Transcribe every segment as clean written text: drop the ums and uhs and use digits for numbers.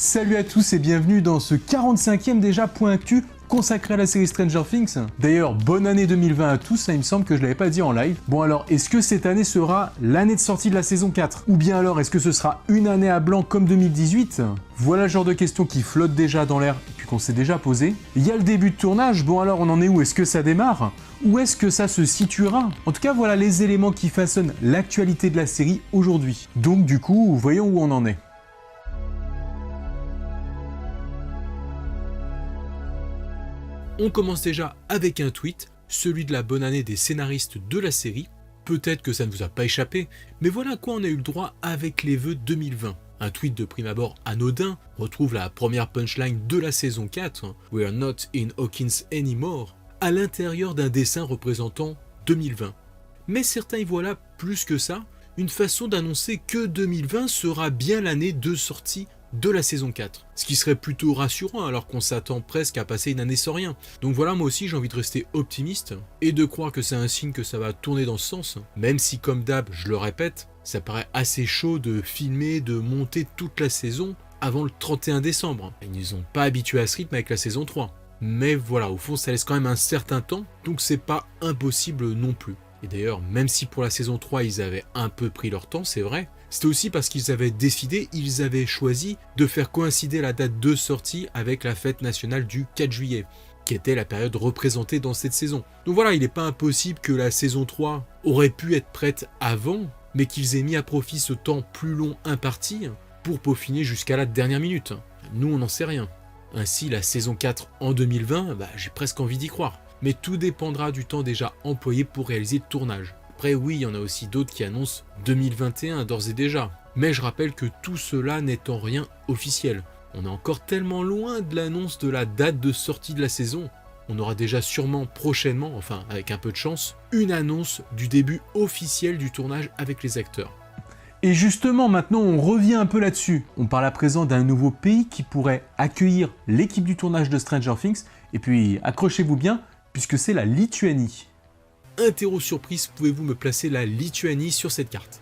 Salut à tous et bienvenue dans ce 45e déjà point actu consacré à la série Stranger Things. D'ailleurs, bonne année 2020 à tous, ça il me semble que je l'avais pas dit en live. Bon alors, est-ce que cette année sera l'année de sortie de la saison 4? Ou bien alors, est-ce que ce sera une année à blanc comme 2018? Voilà le genre de questions qui flottent déjà dans l'air et puis qu'on s'est déjà posé. Il y a le début de tournage, bon alors on en est où? Est-ce que ça démarre? Où est-ce que ça se situera? En tout cas, voilà les éléments qui façonnent l'actualité de la série aujourd'hui. Donc du coup, voyons où on en est. On commence déjà avec un tweet, celui de la bonne année des scénaristes de la série. Peut-être que ça ne vous a pas échappé, mais voilà à quoi on a eu le droit avec les vœux 2020. Un tweet de prime abord anodin retrouve la première punchline de la saison 4, « We're not in Hawkins anymore », à l'intérieur d'un dessin représentant 2020. Mais certains y voient là plus que ça, une façon d'annoncer que 2020 sera bien l'année de sortie de la saison 4. Ce qui serait plutôt rassurant alors qu'on s'attend presque à passer une année sans rien. Donc voilà, moi aussi j'ai envie de rester optimiste et de croire que c'est un signe que ça va tourner dans ce sens, même si comme d'hab, je le répète, ça paraît assez chaud de filmer, de monter toute la saison avant le 31 décembre. Ils nous ont pas habitués à ce rythme avec la saison 3. Mais voilà, au fond ça laisse quand même un certain temps, donc c'est pas impossible non plus. Et d'ailleurs, même si pour la saison 3 ils avaient un peu pris leur temps, c'est vrai, c'était aussi parce qu'ils avaient décidé, ils avaient choisi de faire coïncider la date de sortie avec la fête nationale du 4 juillet, qui était la période représentée dans cette saison. Donc voilà, il n'est pas impossible que la saison 3 aurait pu être prête avant, mais qu'ils aient mis à profit ce temps plus long imparti pour peaufiner jusqu'à la dernière minute. Nous, on n'en sait rien. Ainsi, la saison 4 en 2020, j'ai presque envie d'y croire. Mais tout dépendra du temps déjà employé pour réaliser le tournage. Après oui, il y en a aussi d'autres qui annoncent 2021 d'ores et déjà. Mais je rappelle que tout cela n'est en rien officiel. On est encore tellement loin de l'annonce de la date de sortie de la saison. On aura déjà sûrement prochainement, enfin avec un peu de chance, une annonce du début officiel du tournage avec les acteurs. Et justement, maintenant, on revient un peu là-dessus. On parle à présent d'un nouveau pays qui pourrait accueillir l'équipe du tournage de Stranger Things. Et puis, accrochez-vous bien, puisque c'est la Lituanie. Interro surprise, pouvez-vous me placer la Lituanie sur cette carte?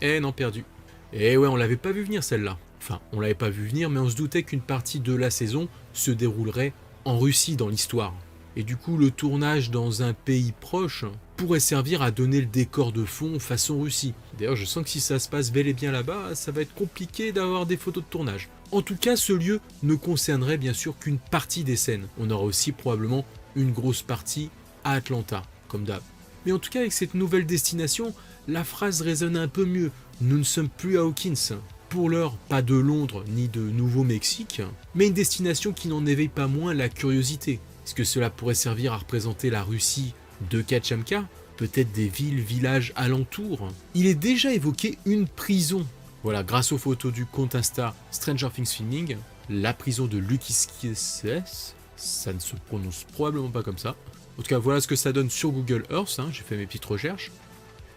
Eh non, perdu. Eh ouais, on l'avait pas vu venir celle-là. Enfin, on l'avait pas vu venir, mais on se doutait qu'une partie de la saison se déroulerait en Russie dans l'histoire. Et du coup, le tournage dans un pays proche pourrait servir à donner le décor de fond façon Russie. D'ailleurs, je sens que si ça se passe bel et bien là-bas, ça va être compliqué d'avoir des photos de tournage. En tout cas, ce lieu ne concernerait bien sûr qu'une partie des scènes. On aura aussi probablement une grosse partie à Atlanta, comme d'hab. Mais en tout cas, avec cette nouvelle destination, la phrase résonne un peu mieux. Nous ne sommes plus à Hawkins. Pour l'heure, pas de Londres ni de Nouveau-Mexique, mais une destination qui n'en éveille pas moins la curiosité. Est-ce que cela pourrait servir à représenter la Russie de Kachamka? Peut-être des villes, villages alentours? Il est déjà évoqué une prison. Voilà, grâce aux photos du compte Insta Stranger Things Filming, la prison de Lukiskis, ça ne se prononce probablement pas comme ça. En tout cas, voilà ce que ça donne sur Google Earth, j'ai fait mes petites recherches.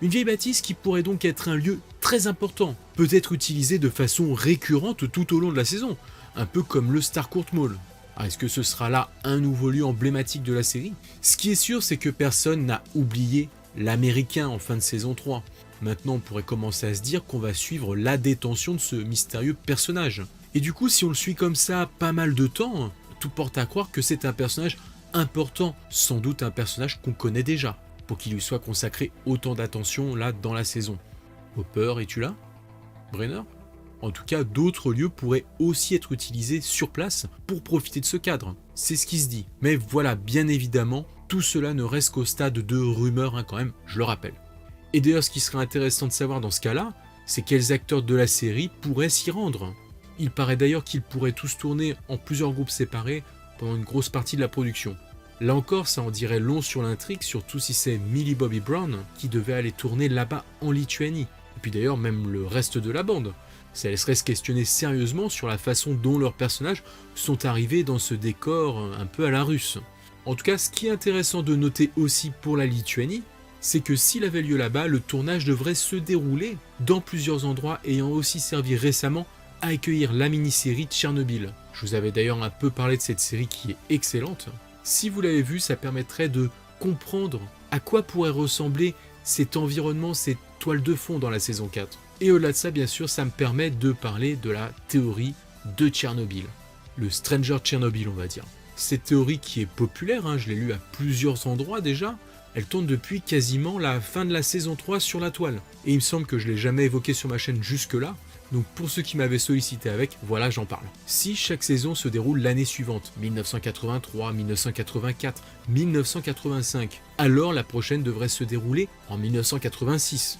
Une vieille bâtisse qui pourrait donc être un lieu très important, peut-être utilisé de façon récurrente tout au long de la saison, un peu comme le Starcourt Mall. Est-ce que ce sera là un nouveau lieu emblématique de la série? Ce qui est sûr, c'est que personne n'a oublié l'Américain en fin de saison 3. Maintenant, on pourrait commencer à se dire qu'on va suivre la détention de ce mystérieux personnage. Et du coup, si on le suit comme ça pas mal de temps, tout porte à croire que c'est un personnage important, sans doute un personnage qu'on connaît déjà, pour qu'il lui soit consacré autant d'attention là dans la saison. Hopper, es-tu là? Brenner? En tout cas, d'autres lieux pourraient aussi être utilisés sur place pour profiter de ce cadre. C'est ce qui se dit. Mais voilà, bien évidemment, tout cela ne reste qu'au stade de rumeur quand même, je le rappelle. Et d'ailleurs, ce qui serait intéressant de savoir dans ce cas-là, c'est quels acteurs de la série pourraient s'y rendre. Il paraît d'ailleurs qu'ils pourraient tous tourner en plusieurs groupes séparés pendant une grosse partie de la production. Là encore, ça en dirait long sur l'intrigue, surtout si c'est Millie Bobby Brown qui devait aller tourner là-bas en Lituanie. Et puis d'ailleurs, même le reste de la bande. Ça laisserait se questionner sérieusement sur la façon dont leurs personnages sont arrivés dans ce décor un peu à la russe. En tout cas, ce qui est intéressant de noter aussi pour la Lituanie, c'est que s'il avait lieu là-bas, le tournage devrait se dérouler dans plusieurs endroits ayant aussi servi récemment à accueillir la mini-série Tchernobyl. Je vous avais d'ailleurs un peu parlé de cette série qui est excellente. Si vous l'avez vue, ça permettrait de comprendre à quoi pourrait ressembler cet environnement, cette toile de fond dans la saison 4. Et au-delà de ça, bien sûr, ça me permet de parler de la théorie de Tchernobyl. Le Stranger Tchernobyl, on va dire. Cette théorie qui est populaire, hein, je l'ai lu à plusieurs endroits déjà, elle tourne depuis quasiment la fin de la saison 3 sur la toile. Et il me semble que je ne l'ai jamais évoqué sur ma chaîne jusque-là, donc pour ceux qui m'avaient sollicité avec, voilà, j'en parle. Si chaque saison se déroule l'année suivante, 1983, 1984, 1985, alors la prochaine devrait se dérouler en 1986.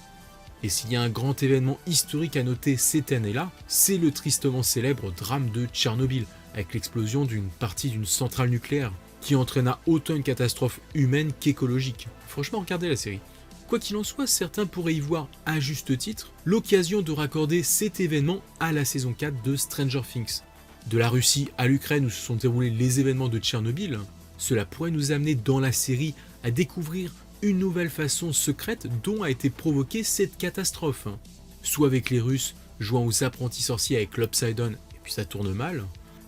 Et s'il y a un grand événement historique à noter cette année-là, c'est le tristement célèbre drame de Tchernobyl, avec l'explosion d'une partie d'une centrale nucléaire, qui entraîna autant une catastrophe humaine qu'écologique. Franchement, regardez la série. Quoi qu'il en soit, certains pourraient y voir, à juste titre, l'occasion de raccorder cet événement à la saison 4 de Stranger Things. De la Russie à l'Ukraine où se sont déroulés les événements de Tchernobyl, cela pourrait nous amener dans la série à découvrir une nouvelle façon secrète dont a été provoquée cette catastrophe. Soit avec les Russes jouant aux apprentis sorciers avec l'Upside-Down, et puis ça tourne mal.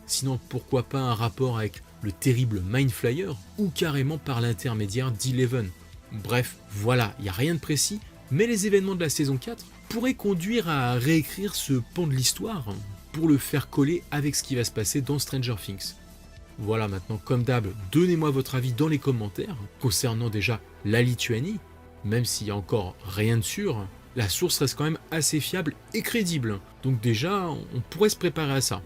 Sinon, pourquoi pas un rapport avec le terrible Mind Flyer, ou carrément par l'intermédiaire d'Eleven. Bref, voilà, il n'y a rien de précis, mais les événements de la saison 4 pourraient conduire à réécrire ce pan de l'histoire pour le faire coller avec ce qui va se passer dans Stranger Things. Voilà, maintenant, comme d'hab, donnez-moi votre avis dans les commentaires concernant déjà la Lituanie, même s'il n'y a encore rien de sûr, la source reste quand même assez fiable et crédible, donc déjà, on pourrait se préparer à ça.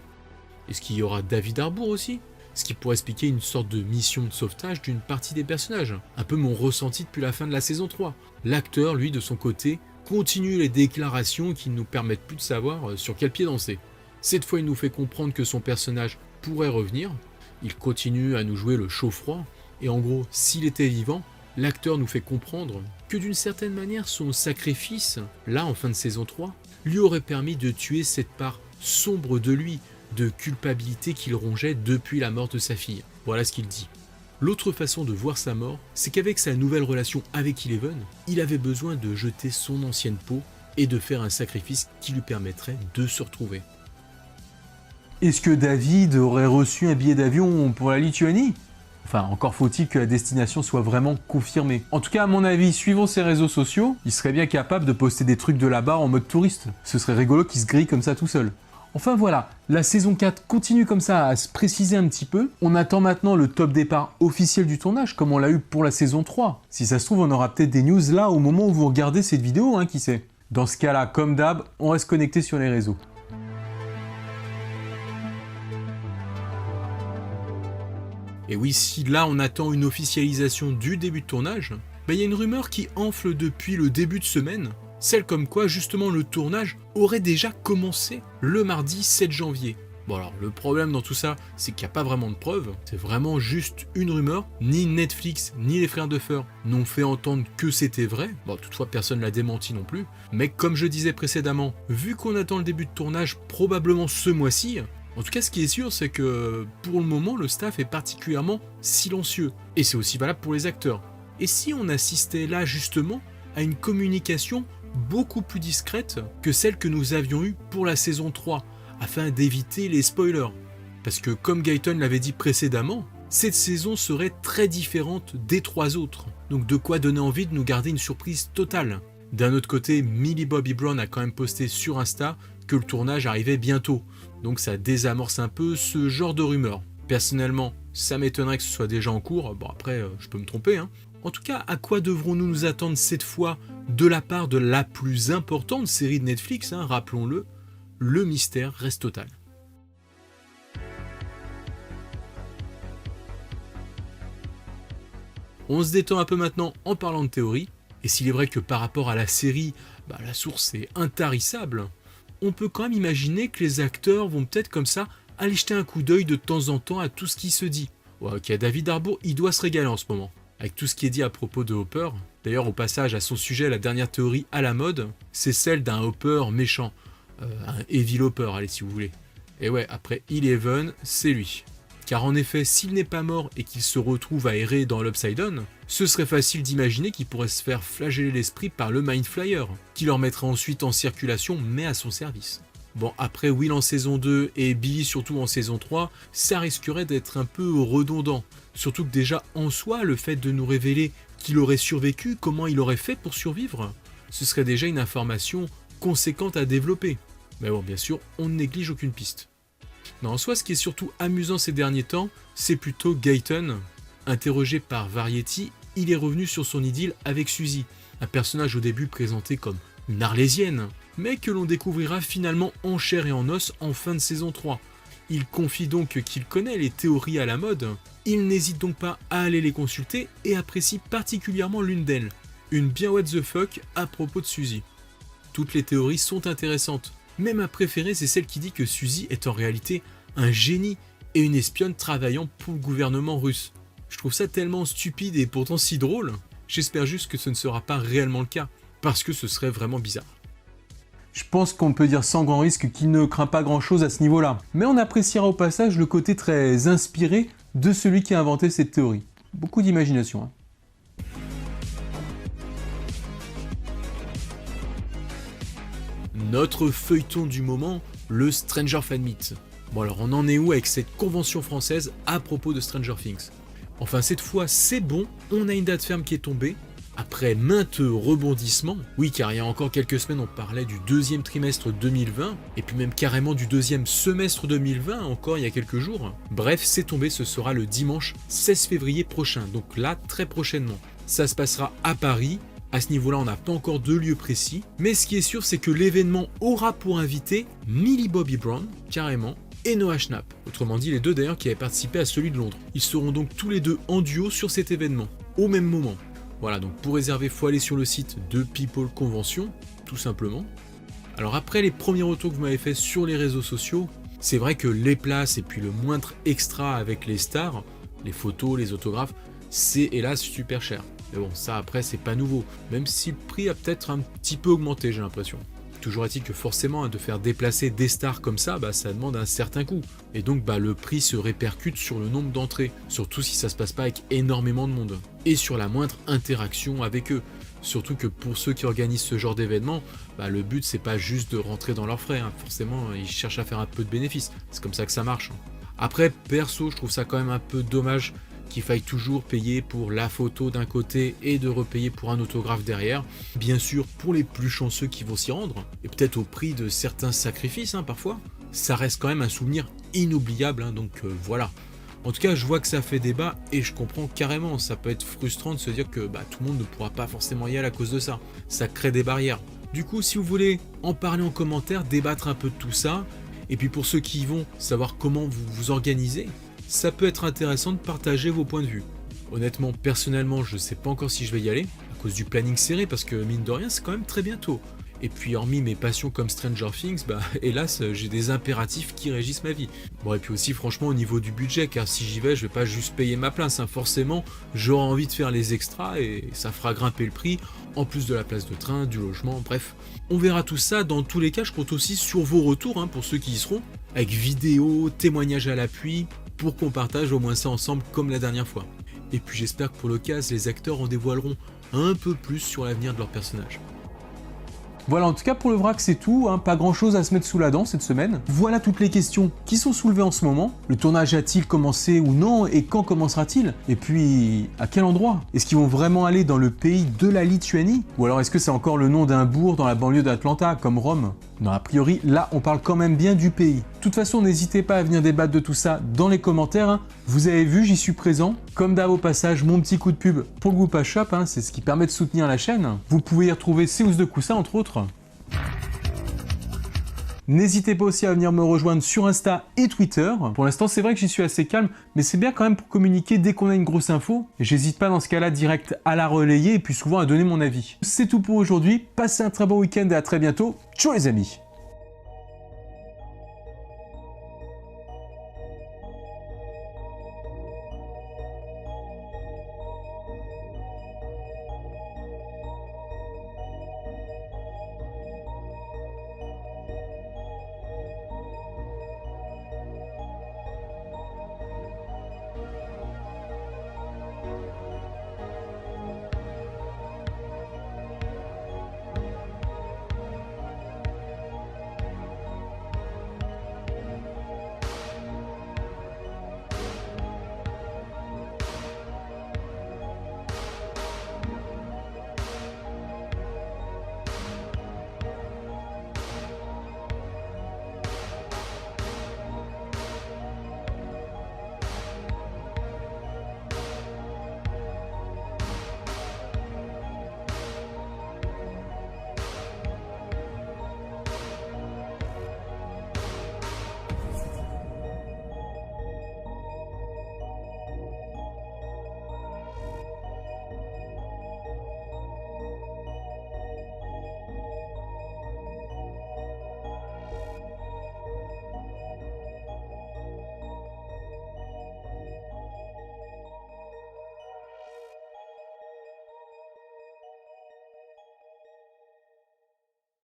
Est-ce qu'il y aura David Harbour aussi ? Ce qui pourrait expliquer une sorte de mission de sauvetage d'une partie des personnages. Un peu mon ressenti depuis la fin de la saison 3. L'acteur, lui, de son côté, continue les déclarations qui ne nous permettent plus de savoir sur quel pied danser. Cette fois, il nous fait comprendre que son personnage pourrait revenir. Il continue à nous jouer le chaud-froid. Et en gros, s'il était vivant, l'acteur nous fait comprendre que d'une certaine manière, son sacrifice, là en fin de saison 3, lui aurait permis de tuer cette part sombre de lui, de culpabilité qu'il rongeait depuis la mort de sa fille. Voilà ce qu'il dit. L'autre façon de voir sa mort, c'est qu'avec sa nouvelle relation avec Eleven, il avait besoin de jeter son ancienne peau et de faire un sacrifice qui lui permettrait de se retrouver. Est-ce que David aurait reçu un billet d'avion pour la Lituanie ? Enfin, encore faut-il que la destination soit vraiment confirmée. En tout cas, à mon avis, suivant ses réseaux sociaux, il serait bien capable de poster des trucs de là-bas en mode touriste. Ce serait rigolo qu'il se grille comme ça tout seul. Enfin voilà, la saison 4 continue comme ça à se préciser un petit peu. On attend maintenant le top départ officiel du tournage, comme on l'a eu pour la saison 3. Si ça se trouve, on aura peut-être des news là au moment où vous regardez cette vidéo, hein, qui sait. Dans ce cas-là, comme d'hab, on reste connecté sur les réseaux. Et oui, si là on attend une officialisation du début de tournage, il y a une rumeur qui enfle depuis le début de semaine, celle comme quoi justement le tournage aurait déjà commencé le mardi 7 janvier. Bon alors le problème dans tout ça, c'est qu'il n'y a pas vraiment de preuves, c'est vraiment juste une rumeur, ni Netflix ni les frères Duffer n'ont fait entendre que c'était vrai, bon toutefois personne ne l'a démenti non plus, mais comme je disais précédemment, vu qu'on attend le début de tournage probablement ce mois-ci, en tout cas ce qui est sûr c'est que pour le moment le staff est particulièrement silencieux, et c'est aussi valable pour les acteurs. Et si on assistait là justement à une communication beaucoup plus discrète que celle que nous avions eue pour la saison 3, afin d'éviter les spoilers. Parce que comme Guyton l'avait dit précédemment, cette saison serait très différente des 3 autres. Donc de quoi donner envie de nous garder une surprise totale. D'un autre côté, Millie Bobby Brown a quand même posté sur Insta que le tournage arrivait bientôt. Donc ça désamorce un peu ce genre de rumeurs. Personnellement, ça m'étonnerait que ce soit déjà en cours. Bon après, je peux me tromper, hein. En tout cas, à quoi devrons-nous nous attendre cette fois de la part de la plus importante série de Netflix, hein, rappelons-le, le mystère reste total. On se détend un peu maintenant en parlant de théorie, et s'il est vrai que par rapport à la série, la source est intarissable, on peut quand même imaginer que les acteurs vont peut-être comme ça aller jeter un coup d'œil de temps en temps à tout ce qui se dit. Ouais, ok, David Harbour, il doit se régaler en ce moment. Avec tout ce qui est dit à propos de Hopper, d'ailleurs au passage à son sujet, la dernière théorie à la mode, c'est celle d'un Hopper méchant, un Evil Hopper, allez si vous voulez. Et ouais, après Eleven, c'est lui. Car en effet, s'il n'est pas mort et qu'il se retrouve à errer dans l'Upside Down, ce serait facile d'imaginer qu'il pourrait se faire flageller l'esprit par le Mind Flyer, qui le remettrait ensuite en circulation mais à son service. Bon, après Will en saison 2 et Billy surtout en saison 3, ça risquerait d'être un peu redondant. Surtout que déjà en soi, le fait de nous révéler qu'il aurait survécu, comment il aurait fait pour survivre, ce serait déjà une information conséquente à développer. Mais bon, bien sûr, on ne néglige aucune piste. Non, en soi, ce qui est surtout amusant ces derniers temps, c'est plutôt Gaëtan. Interrogé par Variety, il est revenu sur son idylle avec Suzy, un personnage au début présenté comme une arlésienne, mais que l'on découvrira finalement en chair et en os en fin de saison 3. Il confie donc qu'il connaît les théories à la mode, il n'hésite donc pas à aller les consulter et apprécie particulièrement l'une d'elles, une bien what the fuck à propos de Suzy. Toutes les théories sont intéressantes, mais ma préférée c'est celle qui dit que Suzy est en réalité un génie et une espionne travaillant pour le gouvernement russe. Je trouve ça tellement stupide et pourtant si drôle, j'espère juste que ce ne sera pas réellement le cas, parce que ce serait vraiment bizarre. Je pense qu'on peut dire sans grand risque qu'il ne craint pas grand chose à ce niveau-là. Mais on appréciera au passage le côté très inspiré de celui qui a inventé cette théorie. Beaucoup d'imagination. Hein. Notre feuilleton du moment, le Stranger Fan Meet. Bon alors on en est où avec cette convention française à propos de Stranger Things? Enfin cette fois c'est bon, on a une date ferme qui est tombée. Après maintes rebondissements, oui car il y a encore quelques semaines on parlait du deuxième trimestre 2020, et puis même carrément du deuxième semestre 2020 encore il y a quelques jours. Bref, c'est tombé, ce sera le dimanche 16 février prochain, donc là très prochainement. Ça se passera à Paris, à ce niveau-là on n'a pas encore de lieu précis, mais ce qui est sûr c'est que l'événement aura pour invité Millie Bobby Brown, carrément, et Noah Schnapp, autrement dit les deux d'ailleurs qui avaient participé à celui de Londres. Ils seront donc tous les deux en duo sur cet événement, au même moment. Voilà, donc pour réserver, il faut aller sur le site de People Convention, tout simplement. Alors après les premiers retours que vous m'avez fait sur les réseaux sociaux, c'est vrai que les places et puis le moindre extra avec les stars, les photos, les autographes, c'est hélas super cher. Mais bon, ça après c'est pas nouveau, même si le prix a peut-être un petit peu augmenté j'ai l'impression. Toujours est-il que forcément de faire déplacer des stars comme ça, ça demande un certain coût. Et donc le prix se répercute sur le nombre d'entrées, surtout si ça se passe pas avec énormément de monde. Et sur la moindre interaction avec eux. Surtout que pour ceux qui organisent ce genre d'événement, le but c'est pas juste de rentrer dans leurs frais, hein. Forcément ils cherchent à faire un peu de bénéfice, c'est comme ça que ça marche. Après perso je trouve ça quand même un peu dommage qu'il faille toujours payer pour la photo d'un côté et de repayer pour un autographe derrière. Bien sûr, pour les plus chanceux qui vont s'y rendre, et peut-être au prix de certains sacrifices parfois, ça reste quand même un souvenir inoubliable, donc voilà. En tout cas, je vois que ça fait débat et je comprends carrément, ça peut être frustrant de se dire que tout le monde ne pourra pas forcément y aller à cause de ça. Ça crée des barrières. Du coup, si vous voulez en parler en commentaire, débattre un peu de tout ça, et puis pour ceux qui y vont, savoir comment vous vous organisez, ça peut être intéressant de partager vos points de vue. Honnêtement, personnellement, je ne sais pas encore si je vais y aller, à cause du planning serré, parce que mine de rien, c'est quand même très bientôt. Et puis hormis mes passions comme Stranger Things, hélas, j'ai des impératifs qui régissent ma vie. Bon, et puis aussi franchement au niveau du budget, car si j'y vais, je vais pas juste payer ma place, forcément, j'aurai envie de faire les extras et ça fera grimper le prix, en plus de la place de train, du logement, bref. On verra tout ça, dans tous les cas, je compte aussi sur vos retours, pour ceux qui y seront, avec vidéos, témoignages à l'appui, pour qu'on partage au moins ça ensemble comme la dernière fois. Et puis j'espère que pour l'occasion, les acteurs en dévoileront un peu plus sur l'avenir de leur personnage. Voilà, en tout cas pour le vrac c'est tout, pas grand chose à se mettre sous la dent cette semaine. Voilà toutes les questions qui sont soulevées en ce moment. Le tournage a-t-il commencé ou non, et quand commencera-t-il? Et puis à quel endroit? Est-ce qu'ils vont vraiment aller dans le pays de la Lituanie? Ou alors est-ce que c'est encore le nom d'un bourg dans la banlieue d'Atlanta, comme Rome? Non, a priori, là on parle quand même bien du pays. De toute façon, n'hésitez pas à venir débattre de tout ça dans les commentaires. Vous avez vu, j'y suis présent. Comme d'hab au passage, mon petit coup de pub pour le Goupa Shop, c'est ce qui permet de soutenir la chaîne. Vous pouvez y retrouver ces housses de coussin entre autres. N'hésitez pas aussi à venir me rejoindre sur Insta et Twitter. Pour l'instant, c'est vrai que j'y suis assez calme, mais c'est bien quand même pour communiquer dès qu'on a une grosse info. Et j'hésite pas dans ce cas-là direct à la relayer et puis souvent à donner mon avis. C'est tout pour aujourd'hui. Passez un très bon week-end et à très bientôt. Ciao les amis!